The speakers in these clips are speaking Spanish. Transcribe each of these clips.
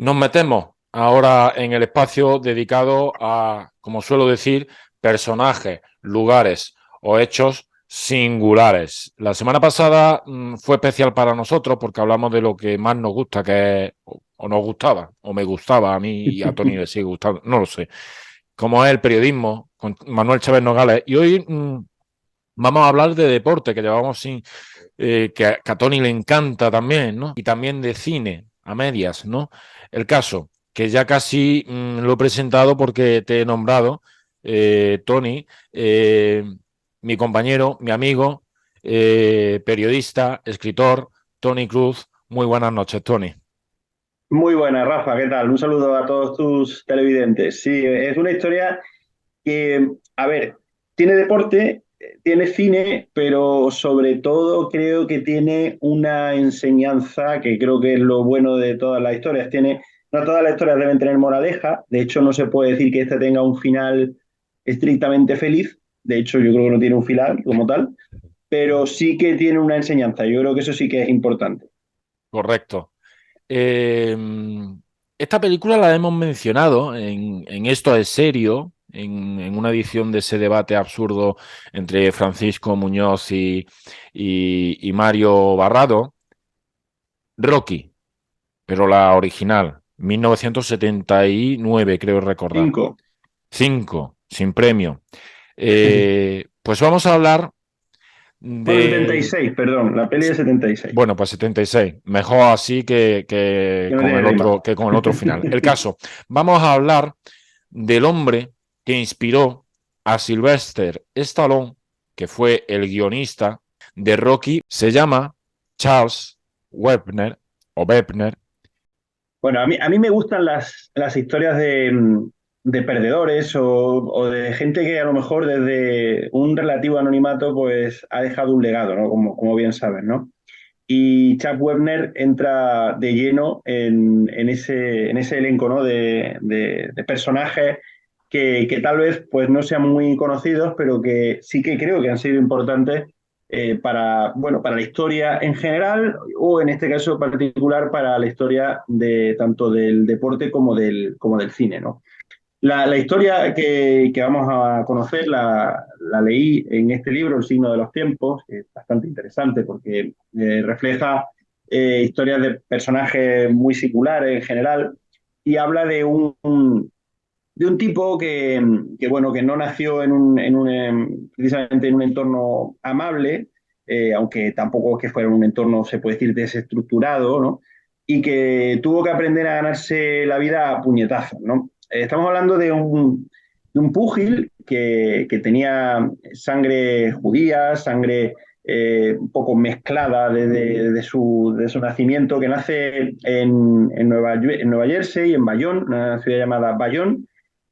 Nos metemos ahora en el espacio dedicado a, como suelo decir, personajes, lugares o hechos singulares. La semana pasada fue especial para nosotros porque hablamos de lo que más nos gusta, que es, o nos gustaba, o me gustaba a mí y a Tony le sigue gustando, no lo sé, como es el periodismo, con Manuel Chávez Nogales. Y hoy vamos a hablar de deporte, que llevamos sin, que a Tony le encanta también, ¿no? Y también de cine, a medias, ¿no? El caso, que ya casi lo he presentado porque te he nombrado, Tony, mi compañero, mi amigo, periodista, escritor, Tony Cruz. Muy buenas noches, Tony. Muy buena, Rafa, ¿qué tal? Un saludo a todos tus televidentes. Sí, es una historia que, a ver, tiene deporte, tiene cine, pero sobre todo creo que tiene una enseñanza que creo que es lo bueno de todas las historias. No todas las historias deben tener moraleja, de hecho no se puede decir que esta tenga un final estrictamente feliz, de hecho yo creo que no tiene un final como tal, pero sí que tiene una enseñanza, yo creo que eso sí que es importante. Correcto. Eh, Esta película la hemos mencionado en Esto es serio, en una edición de ese debate absurdo entre Francisco Muñoz y Mario Barrado. Rocky, pero la original, 1979, creo recordar. 5. Cinco, sin premio. Pues vamos a hablar Bueno, de... 76, perdón, la peli de 76. Bueno, pues 76. Mejor así Que no tiene rima. que con el otro final. El caso, vamos a hablar del hombre que inspiró a Sylvester Stallone, que fue el guionista de Rocky. Se llama Charles Webner o Webner. Bueno, a mí me gustan las historias de perdedores o de gente que a lo mejor desde un relativo anonimato pues ha dejado un legado, ¿no? Como bien sabes, ¿no? Y Chuck Webner entra de lleno en ese elenco, ¿no? de personajes que tal vez pues, no sean muy conocidos, pero que sí que creo que han sido importantes para la historia en general o en este caso particular para la historia de tanto del deporte como del cine, ¿no? La historia que vamos a conocer la leí en este libro, El signo de los tiempos, que es bastante interesante porque refleja historias de personajes muy singulares en general y habla de un tipo bueno, que no nació precisamente en un entorno amable, aunque tampoco es que fuera un entorno, se puede decir, desestructurado, ¿no? Y que tuvo que aprender a ganarse la vida a puñetazos, ¿no? Estamos hablando de un púgil que tenía sangre judía, sangre un poco mezclada de su nacimiento, que nace en Nueva Jersey, en Bayonne, una ciudad llamada Bayonne,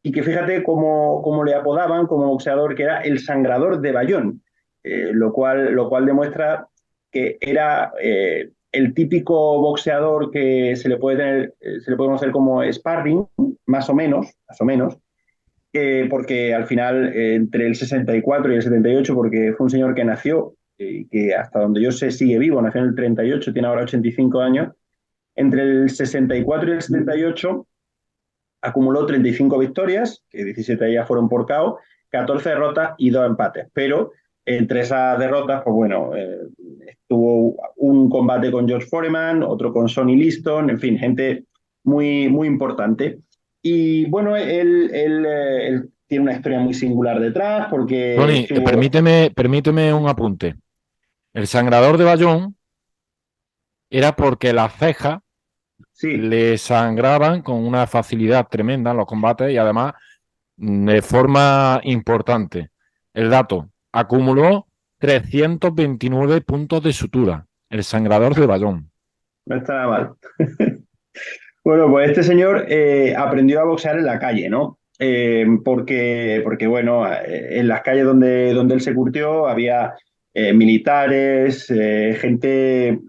y que fíjate cómo le apodaban como boxeador, que era el sangrador de Bayonne, lo cual demuestra que era el típico boxeador que se le puede conocer como sparring, más o menos, porque al final, entre el 64 y el 78, porque fue un señor que nació, que hasta donde yo sé sigue vivo, nació en el 38, tiene ahora 85 años, entre el 64 y el 78 acumuló 35 victorias, que 17 de ellas fueron por KO, 14 derrotas y 2 empates. Pero entre esas derrotas, pues bueno, tuvo un combate con George Foreman, otro con Sonny Liston, en fin, gente muy, muy importante. Y bueno, él tiene una historia muy singular detrás porque Tony, estuvo, permíteme un apunte. El sangrador de Bayón era porque las cejas sí, le sangraban con una facilidad tremenda en los combates y además de forma importante. El dato, acumuló 329 puntos de sutura, el sangrador de Bayón. no está nada mal. Bueno, pues este señor aprendió a boxear en la calle, ¿no? Porque bueno, en las calles donde él se curtió había militares, gente,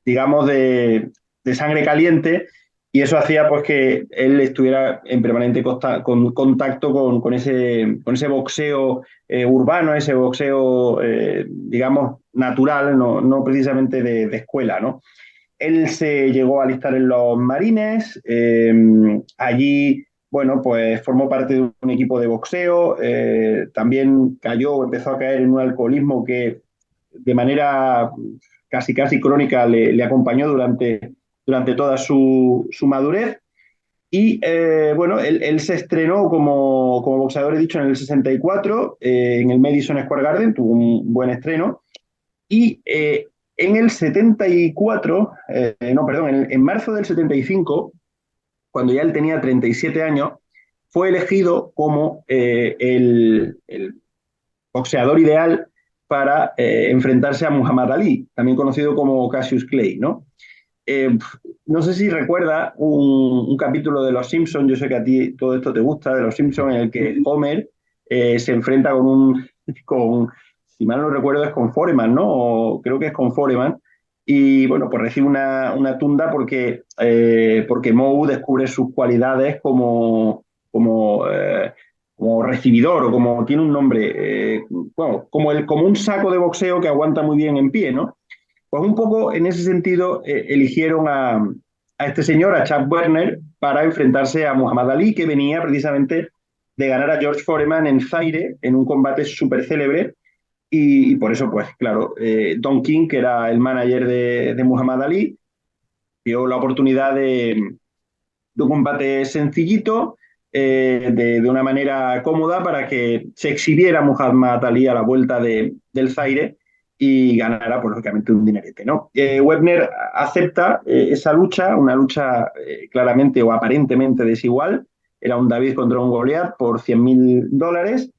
digamos, de sangre caliente, y eso hacía pues que él estuviera en permanente contacto con ese boxeo urbano, ese boxeo, digamos, natural, no precisamente de escuela, ¿no? Él se llegó a alistar en los Marines, allí, bueno, pues formó parte de un equipo de boxeo, también cayó, empezó a caer en un alcoholismo que de manera casi casi crónica le acompañó durante toda su madurez. Y bueno, él se estrenó como boxeador, he dicho, en el 64, en el Madison Square Garden, tuvo un buen estreno. Y en el 74, no, perdón, en marzo del 75, cuando ya él tenía 37 años, fue elegido como el boxeador ideal para enfrentarse a Muhammad Ali, también conocido como Cassius Clay, ¿no? Eh, no sé si recuerda un capítulo de Los Simpsons, yo sé que a ti todo esto te gusta, de Los Simpsons, en el que Homer se enfrenta con, si mal no recuerdo, es con Foreman, ¿no? O creo que es con Foreman. Y bueno, pues recibe una tunda porque Moe descubre sus cualidades como recibidor o como tiene un nombre, bueno, como un saco de boxeo que aguanta muy bien en pie, ¿no? Pues un poco en ese sentido eligieron a este señor, a Chuck Werner, para enfrentarse a Muhammad Ali, que venía precisamente de ganar a George Foreman en Zaire, en un combate súper célebre. Y por eso, pues claro, Don King, que era el manager de Muhammad Ali, dio la oportunidad de un combate sencillito, de una manera cómoda, para que se exhibiera Muhammad Ali a la vuelta del Zaire y ganara, pues lógicamente, un dinerete, ¿no? Webner acepta esa lucha, una lucha claramente o aparentemente desigual, era un David contra un Goliat por $100.000,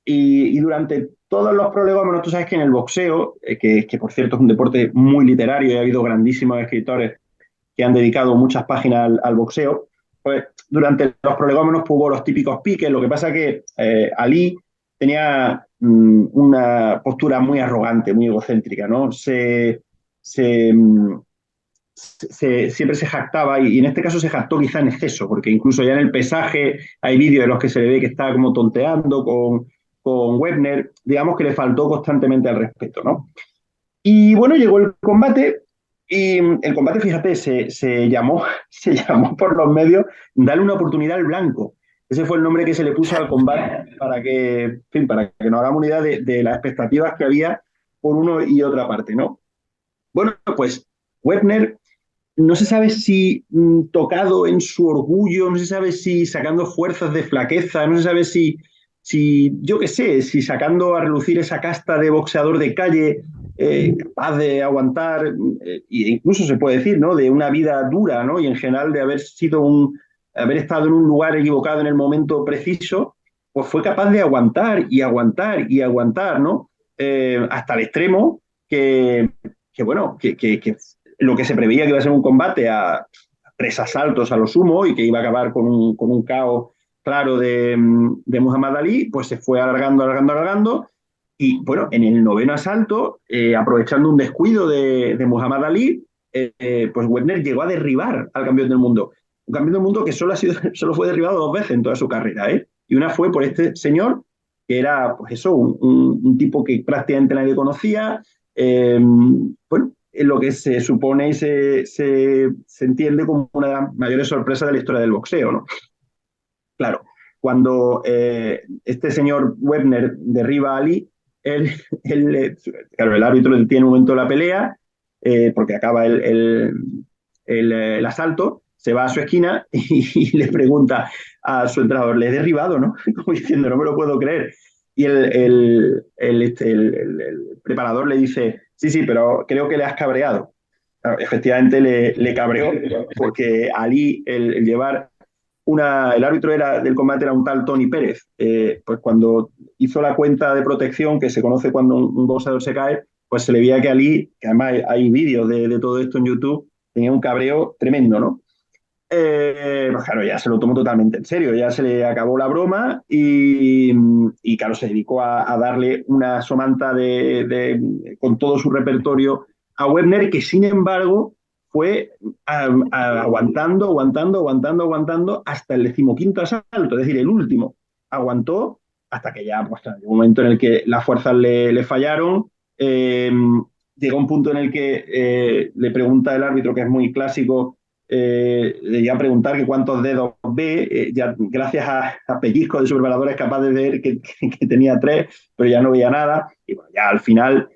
y durante todos los prolegómenos, tú sabes que en el boxeo, que por cierto es un deporte muy literario y ha habido grandísimos escritores que han dedicado muchas páginas al boxeo, pues durante los prolegómenos hubo los típicos piques. Lo que pasa es que Ali tenía una postura muy arrogante, muy egocéntrica, ¿no? Se, siempre se jactaba, y en este caso se jactó quizá en exceso, porque incluso ya en el pesaje hay vídeos en los que se le ve que está como tonteando con Webner, digamos que le faltó constantemente al respeto, ¿no? Y bueno, llegó el combate, y el combate, fíjate, se llamó, se llamó por los medios Dale una oportunidad al blanco. Ese fue el nombre que se le puso al combate en fin, para que nos hagamos una idea de las expectativas que había por uno y otra parte, ¿no? Bueno, pues Webner, no se sabe si tocado en su orgullo, no se sabe si sacando fuerzas de flaqueza, no se sabe si yo qué sé, si sacando a relucir esa casta de boxeador de calle capaz de aguantar, e incluso se puede decir, ¿no? De una vida dura, ¿no? Y en general de haber estado en un lugar equivocado en el momento preciso, pues fue capaz de aguantar y aguantar y aguantar, ¿no? Hasta el extremo que bueno, que lo que se preveía que iba a ser un combate a 3 asaltos a lo sumo y que iba a acabar con un caos claro de Muhammad Ali, pues se fue alargando, alargando, alargando. Y bueno, en el noveno asalto, aprovechando un descuido de Muhammad Ali, pues Webner llegó a derribar al campeón del mundo. Un campeón del mundo que solo fue derribado 2 veces en toda su carrera, ¿eh? Y una fue por este señor, que era, pues eso, un tipo que prácticamente nadie conocía. Bueno, lo que se supone y se entiende como una de las mayores sorpresas de la historia del boxeo, ¿no? Claro, cuando este señor Webner derriba a Ali, él, claro, el árbitro tiene un momento de la pelea, porque acaba el asalto, se va a su esquina y le pregunta a su entrenador, ¿le he derribado, no? Como diciendo, no me lo puedo creer. Y el preparador le dice, sí, sí, pero creo que le has cabreado. Claro, efectivamente le cabreó, porque Ali, el llevar el árbitro del combate era un tal Tony Pérez. Pues cuando hizo la cuenta de protección, que se conoce cuando un boxeador se cae, pues se le veía que Ali, que además hay vídeos de todo esto en YouTube, tenía un cabreo tremendo, ¿no? Pues claro, ya se lo tomó totalmente en serio, ya se le acabó la broma y claro, se dedicó a darle una somanta con todo su repertorio a Webner, que sin embargo fue aguantando, aguantando, aguantando, aguantando hasta el 15.º asalto, es decir, el último. Aguantó hasta que ya, pues, llegó un momento en el que las fuerzas le fallaron. llega un punto en el que le pregunta el árbitro, que es muy clásico, le llega a preguntar que cuántos dedos ve, ya gracias a pellizcos de su preparador es capaz de ver que tenía 3, pero ya no veía nada, y bueno, ya al final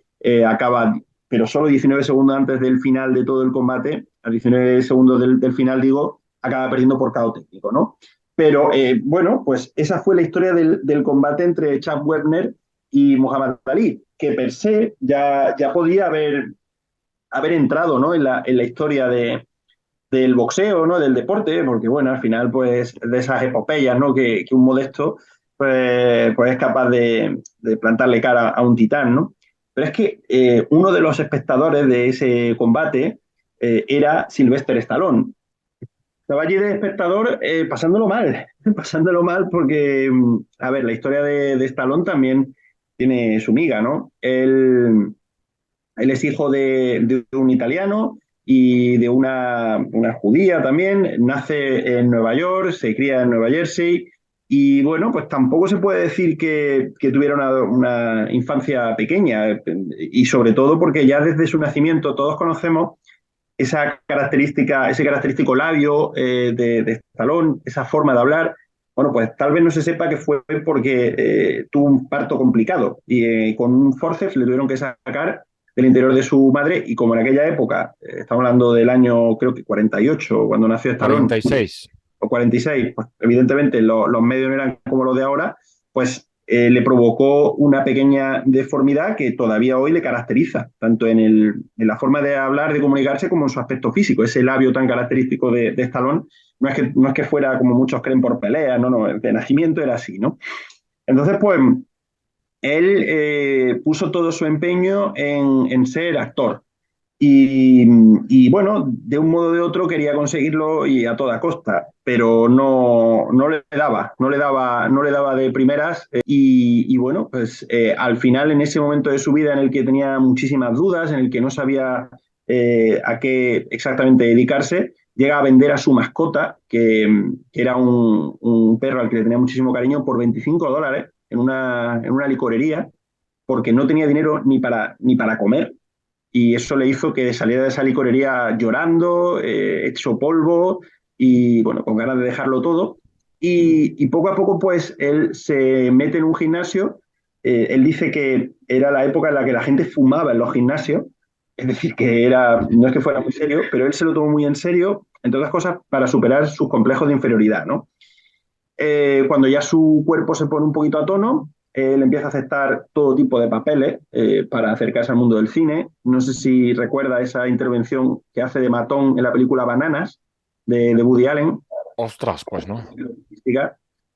acaba, pero solo 19 segundos antes del final de todo el combate, a 19 segundos del final digo, acaba perdiendo por KO técnico, ¿no? Pero bueno, pues esa fue la historia del combate entre Chuck Webner y Muhammad Ali, que per se ya podía haber entrado, ¿no? en la historia del boxeo, ¿no? Del deporte, porque bueno, al final, pues, de esas epopeyas, ¿no? Que un modesto, pues es capaz de plantarle cara a un titán, ¿no? Pero es que uno de los espectadores de ese combate era Sylvester Stallone. Estaba allí de espectador pasándolo mal, pasándolo mal porque, a ver, la historia de Stallone también tiene su miga, ¿no? Él es hijo de un italiano y de una judía también. Nace en Nueva York, se cría en Nueva Jersey y bueno, pues tampoco se puede decir que tuviera una infancia pequeña y sobre todo porque ya desde su nacimiento todos conocemos esa característica, ese característico labio de Stallone, esa forma de hablar. Bueno, pues tal vez no se sepa que fue porque tuvo un parto complicado y con un forceps le tuvieron que sacar del interior de su madre y como en aquella época, estamos hablando del año creo que 48, cuando nació Stallone, 46. o 46, pues evidentemente los medios no eran como los de ahora, pues le provocó una pequeña deformidad que todavía hoy le caracteriza, tanto en la forma de hablar, de comunicarse, como en su aspecto físico. Ese labio tan característico de Stallone no es que fuera como muchos creen por pelea, no, de nacimiento era así, ¿no? Entonces, pues, él puso todo su empeño en ser actor. Y bueno, de un modo o de otro quería conseguirlo y a toda costa, pero no le daba, no le daba de primeras. Y bueno, pues al final, en ese momento de su vida en el que tenía muchísimas dudas, en el que no sabía a qué exactamente dedicarse, llega a vender a su mascota, que era un perro al que le tenía muchísimo cariño, por $25 en una licorería, porque no tenía dinero ni para comer y eso le hizo que saliera de esa licorería llorando, hecho polvo y bueno, con ganas de dejarlo todo. Y poco a poco, pues, él se mete en un gimnasio. Él dice que era la época en la que la gente fumaba en los gimnasios, es decir, no es que fuera muy serio, pero él se lo tomó muy en serio, entre otras cosas, para superar sus complejos de inferioridad, ¿no? Cuando ya su cuerpo se pone un poquito a tono, él empieza a aceptar todo tipo de papeles para acercarse al mundo del cine. No sé si recuerda esa intervención que hace de matón en la película Bananas de Woody Allen. Ostras, pues no.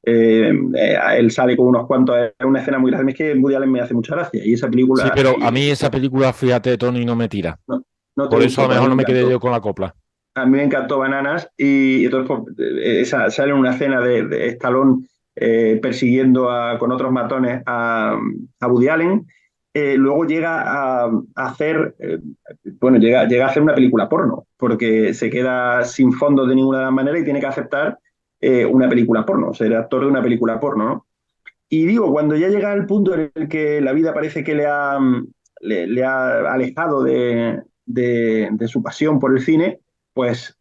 Él sale con unos cuantos, es una escena muy grande. Es que Woody Allen me hace mucha gracia y esa Sí, película pero a mí esa película, fíjate, Tony, no me tira. no, no te Por eso a gustó, lo pues a mejor mí no me me quedé encantó. yo con la copla. A mí me encantó Bananas y entonces pues, sale una escena de Stallone persiguiendo con otros matones a Woody Allen. Luego llega a hacer, bueno, llega a hacer una película porno, porque se queda sin fondos de ninguna manera y tiene que aceptar una película porno, ser actor de una película porno, ¿no? Y digo, cuando ya llega al punto en el que la vida parece que le ha alejado de su pasión por el cine, pues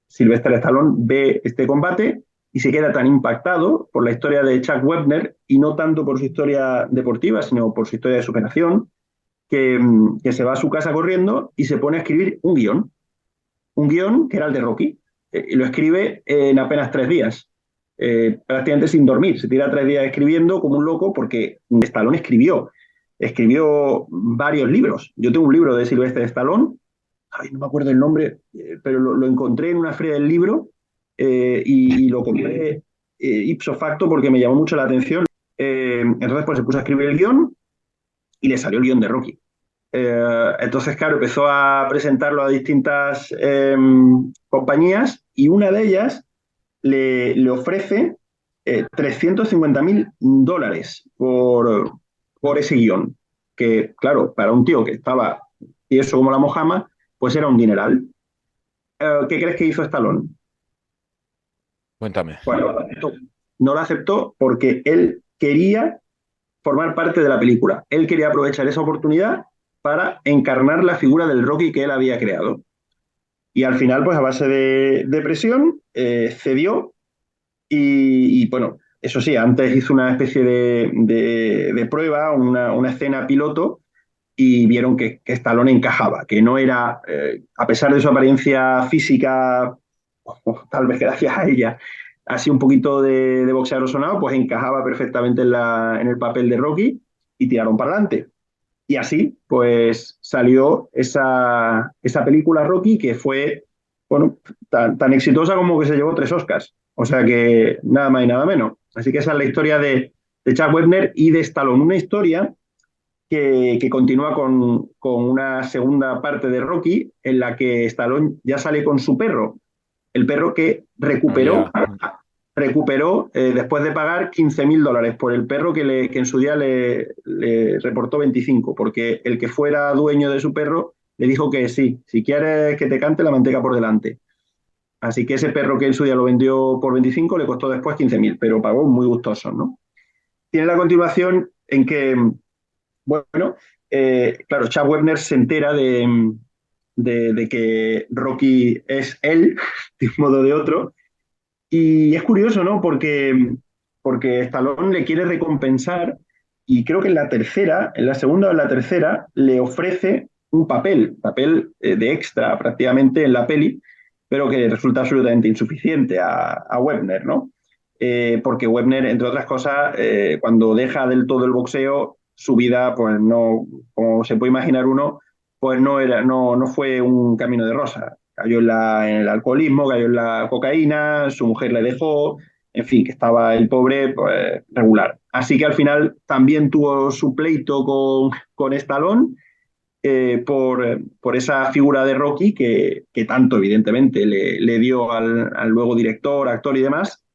Sylvester Stallone ve este combate y se queda tan impactado por la historia de Chuck Webner y no tanto por su historia deportiva, sino por su historia de superación, que se va a su casa corriendo y se pone a escribir un guión que era el de Rocky. Y lo escribe en apenas 3 días, prácticamente sin dormir. Se tira 3 días escribiendo como un loco porque Stallone escribió varios libros. Yo tengo un libro de Sylvester Stallone, ay, no me acuerdo el nombre, pero lo encontré en una feria del libro y lo compré ipso facto porque me llamó mucho la atención. Entonces pues se puso a escribir el guión y le salió el guión de Rocky. Entonces, claro, empezó a presentarlo a distintas compañías y una de ellas le ofrece $350.000 por ese guión, que claro, para un tío que estaba tieso como la mojama, pues era un dineral. ¿Qué crees que hizo Stallone? Cuéntame. Bueno, no lo aceptó porque él quería formar parte de la película. Él quería aprovechar esa oportunidad para encarnar la figura del Rocky que él había creado. Y al final, pues a base de presión, cedió bueno, eso sí, antes hizo una especie de prueba, una escena piloto, y vieron que Stallone encajaba, que no era, a pesar de su apariencia física, tal vez gracias a ella, así un poquito de boxeador sonado, pues encajaba perfectamente en el papel de Rocky y tiraron para adelante. Y así, pues salió esa película Rocky que fue, bueno, tan exitosa como que se llevó 3 Oscars. O sea que nada más y nada menos. Así que esa es la historia de Chuck Webner y de Stallone. Una historia que continúa con una segunda parte de Rocky en la que Stallone ya sale con su perro. El perro que Ya. recuperó después de pagar $15.000 por el perro que en su día le reportó 25, porque el que fuera dueño de su perro le dijo que sí, si quieres que te cante la manteca por delante. Así que ese perro que en su día lo vendió por 25 le costó después 15.000, pero pagó muy gustoso, ¿no? Tiene la continuación en que, bueno, claro, Chuck Webner se entera de que Rocky es él, de un modo o de otro, y es curioso, ¿no? Porque Stallone le quiere recompensar y creo que en la segunda o en la tercera, le ofrece un papel de extra prácticamente en la peli, pero que resulta absolutamente insuficiente a Webner, ¿no? Porque Webner, entre otras cosas, cuando deja del todo el boxeo, su vida, pues no, como se puede imaginar uno, pues no fue un camino de rosa. Cayó en el alcoholismo, cayó en la cocaína, su mujer le dejó, en fin, que estaba el pobre pues, regular. Así que al final también tuvo su pleito con Stallone por esa figura de Rocky que tanto evidentemente le dio al luego director, actor y demás,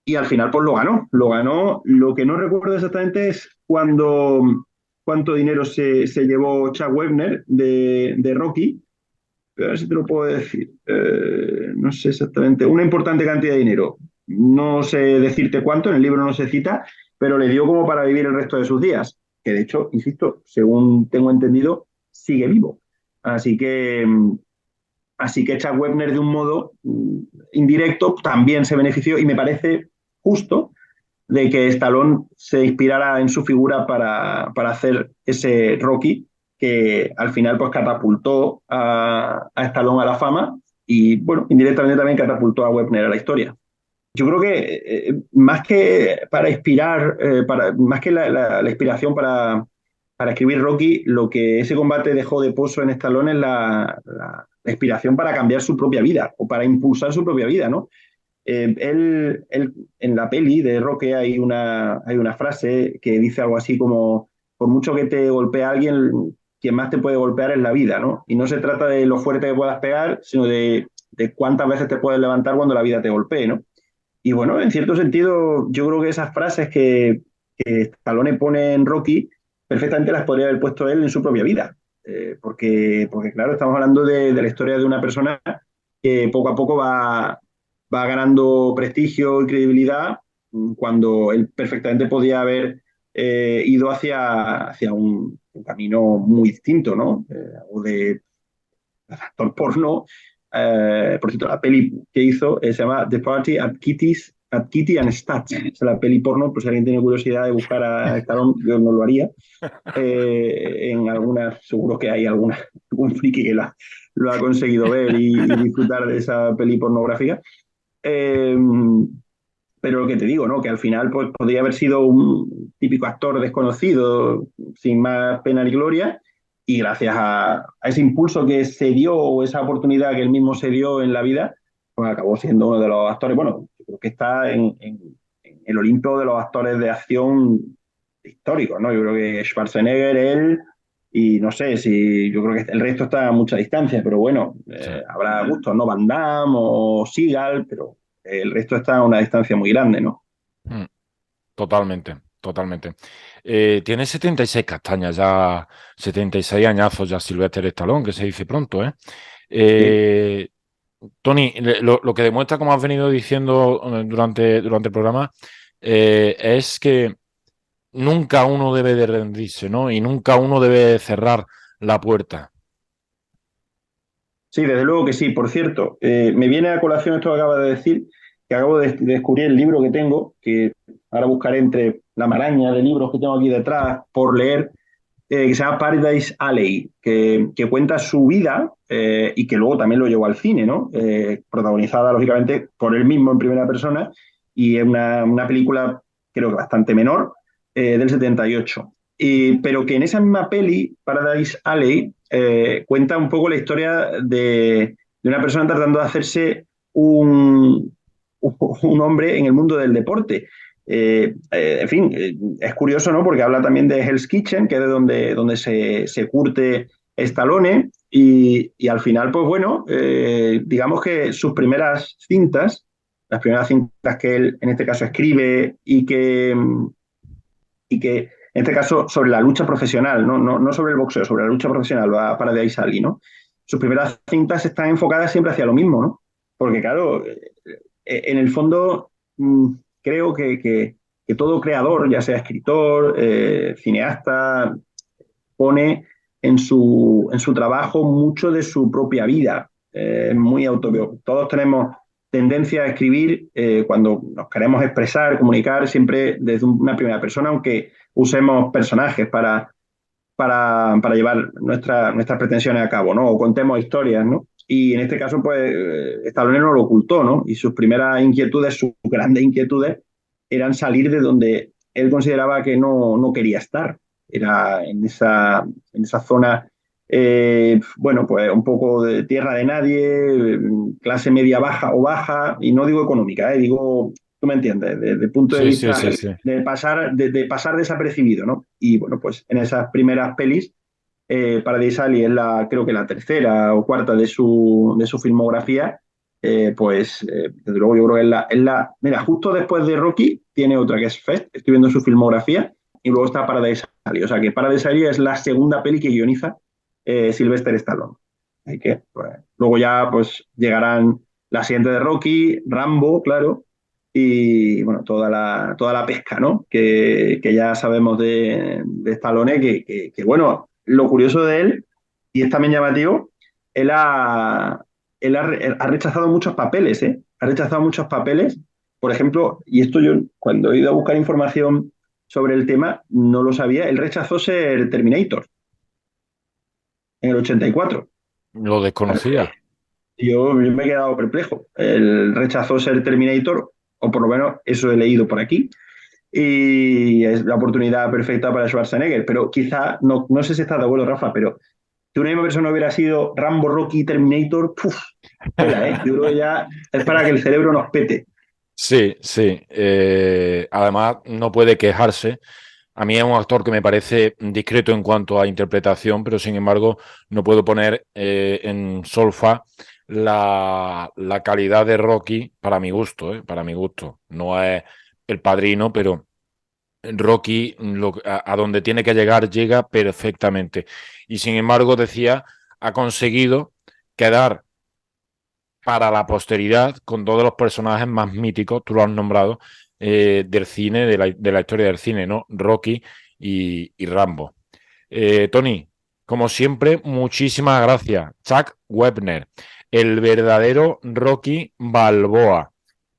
y al final pues lo ganó. Lo ganó. Lo que no recuerdo exactamente es cuánto dinero se llevó Chuck Webner de Rocky, pero a ver si te lo puedo decir. No sé exactamente. Una importante cantidad de dinero. No sé decirte cuánto, en el libro no se cita, pero le dio como para vivir el resto de sus días. Que de hecho, insisto, según tengo entendido, sigue vivo. Así que, así que Chuck Webner, de un modo indirecto, también se benefició y me parece justo de que Stallone se inspirara en su figura para hacer ese Rocky que al final pues catapultó a Stallone a la fama y bueno, indirectamente también catapultó a Webner a la historia. Yo creo que más que para inspirar, más que la inspiración para escribir Rocky, lo que ese combate dejó de pozo en Stallone es la inspiración para cambiar su propia vida o para impulsar su propia vida, ¿no? En la peli de Roque hay una frase que dice algo así como, por mucho que te golpee alguien, quien más te puede golpear es la vida, ¿no? Y no se trata de lo fuerte que puedas pegar, sino de cuántas veces te puedes levantar cuando la vida te golpee, ¿no? Y bueno, en cierto sentido, yo creo que esas frases que Stallone pone en Rocky, perfectamente las podría haber puesto él en su propia vida. Porque claro, estamos hablando de la historia de una persona que poco a poco va ganando prestigio y credibilidad cuando él perfectamente podía haber ido hacia un camino muy distinto, ¿no? O de actor porno. Por cierto, la peli que hizo se llama The Party at Kitty and Stats. Es la peli porno, pues si alguien tiene curiosidad de buscar a Stallone, yo no lo haría. En algunas, seguro que hay algún friki que lo ha conseguido ver y disfrutar de esa peli pornográfica. Eh, pero lo que te digo, ¿no? Que al final pues, podría haber sido un típico actor desconocido, sin más pena ni gloria, y gracias a ese impulso que se dio o esa oportunidad que él mismo se dio en la vida, pues acabó siendo uno de los actores, bueno, yo creo que está en el Olimpo de los actores de acción históricos, ¿no? Yo creo que Schwarzenegger, él, y no sé si, yo creo que el resto está a mucha distancia, pero bueno, Sí. habrá gustos, ¿no? Van Damme o Seagal, pero el resto está a una distancia muy grande, ¿no? Mm, totalmente, totalmente. Tiene 76 castañas ya, 76 añazos ya Sylvester Stallone, que se dice pronto, ¿eh? Sí, Eh, Tony, lo que demuestra, como has venido diciendo durante el programa, es que nunca uno debe de rendirse, ¿no? Y nunca uno debe cerrar la puerta. Sí, desde luego que sí. Por cierto, me viene a colación esto que acaba de decir, que acabo de descubrir el libro que tengo, que ahora buscaré entre la maraña de libros que tengo aquí detrás por leer, que se llama Paradise Alley, que cuenta su vida y que luego también lo llevó al cine, ¿no? Protagonizada, lógicamente, por él mismo en primera persona y es una película, creo que bastante menor, del 78. Pero que en esa misma peli, Paradise Alley, cuenta un poco la historia de una persona tratando de hacerse un hombre en el mundo del deporte. En fin, es curioso, ¿no? Porque habla también de Hell's Kitchen, que es de donde se curte Stallone, y al final, pues bueno, digamos que sus primeras cintas, las primeras cintas que él en este caso escribe y que en este caso sobre la lucha profesional, no sobre el boxeo, sobre la lucha profesional, va para de ahí salir, ¿no? Sus primeras cintas están enfocadas siempre hacia lo mismo, ¿no? Porque claro, en el fondo creo que todo creador, ya sea escritor, cineasta, pone en su trabajo mucho de su propia vida, muy autobiográfico. Todos tenemos tendencia a escribir cuando nos queremos expresar, comunicar, siempre desde una primera persona, aunque usemos personajes para llevar nuestras pretensiones a cabo, ¿no? O contemos historias, ¿no? Y en este caso, pues, Stallone no lo ocultó, ¿no? Y sus primeras inquietudes, sus grandes inquietudes, eran salir de donde él consideraba que no quería estar. Era en esa zona, bueno, pues un poco de tierra de nadie, clase media baja o baja, y no digo económica, digo, tú me entiendes, desde el punto de Sí, sí, vista sí, sí. de pasar desapercibido, ¿no? Y bueno, pues en esas primeras pelis, Paradise Alley es creo que la tercera o cuarta de su filmografía, pues desde luego yo creo que mira, justo después de Rocky tiene otra que es Fest, estoy viendo su filmografía, y luego está Paradise Alley, o sea que Paradise Alley es la segunda peli que guioniza Sylvester Stallone. Así que pues, luego ya pues llegarán la siguiente de Rocky, Rambo, claro, y bueno, toda la pesca, ¿no? Que ya sabemos de Stallone, que, bueno, lo curioso de él, y es también llamativo, él ha rechazado muchos papeles, ¿eh? Ha rechazado muchos papeles. Por ejemplo, y esto yo cuando he ido a buscar información sobre el tema, no lo sabía, él rechazó ser Terminator en el 84. Lo desconocía. Yo me he quedado perplejo. Él rechazó ser Terminator, o por lo menos eso he leído por aquí, y es la oportunidad perfecta para Schwarzenegger. Pero quizá, no sé si estás de acuerdo, Rafa, pero si una misma persona hubiera sido Rambo, Rocky, Terminator, ¡puf! Tela, ¿eh? Yo creo que ya es para que el cerebro nos pete. Sí, sí. Además, no puede quejarse. A mí es un actor que me parece discreto en cuanto a interpretación, pero sin embargo no puedo poner en solfa la calidad de Rocky para mi gusto, para mi gusto. No es El Padrino, pero Rocky a donde tiene que llegar llega perfectamente. Y sin embargo, decía, ha conseguido quedar para la posteridad con todos los personajes más míticos, tú lo has nombrado, del cine, de la historia del cine, ¿no? Rocky y Rambo. Tony, como siempre, muchísimas gracias. Chuck Webner, el verdadero Rocky Balboa.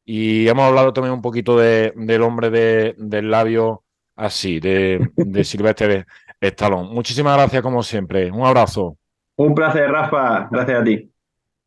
Y hemos hablado también un poquito del hombre del labio así, de Sylvester Stallone. Muchísimas gracias, como siempre. Un abrazo. Un placer, Rafa. Gracias a ti.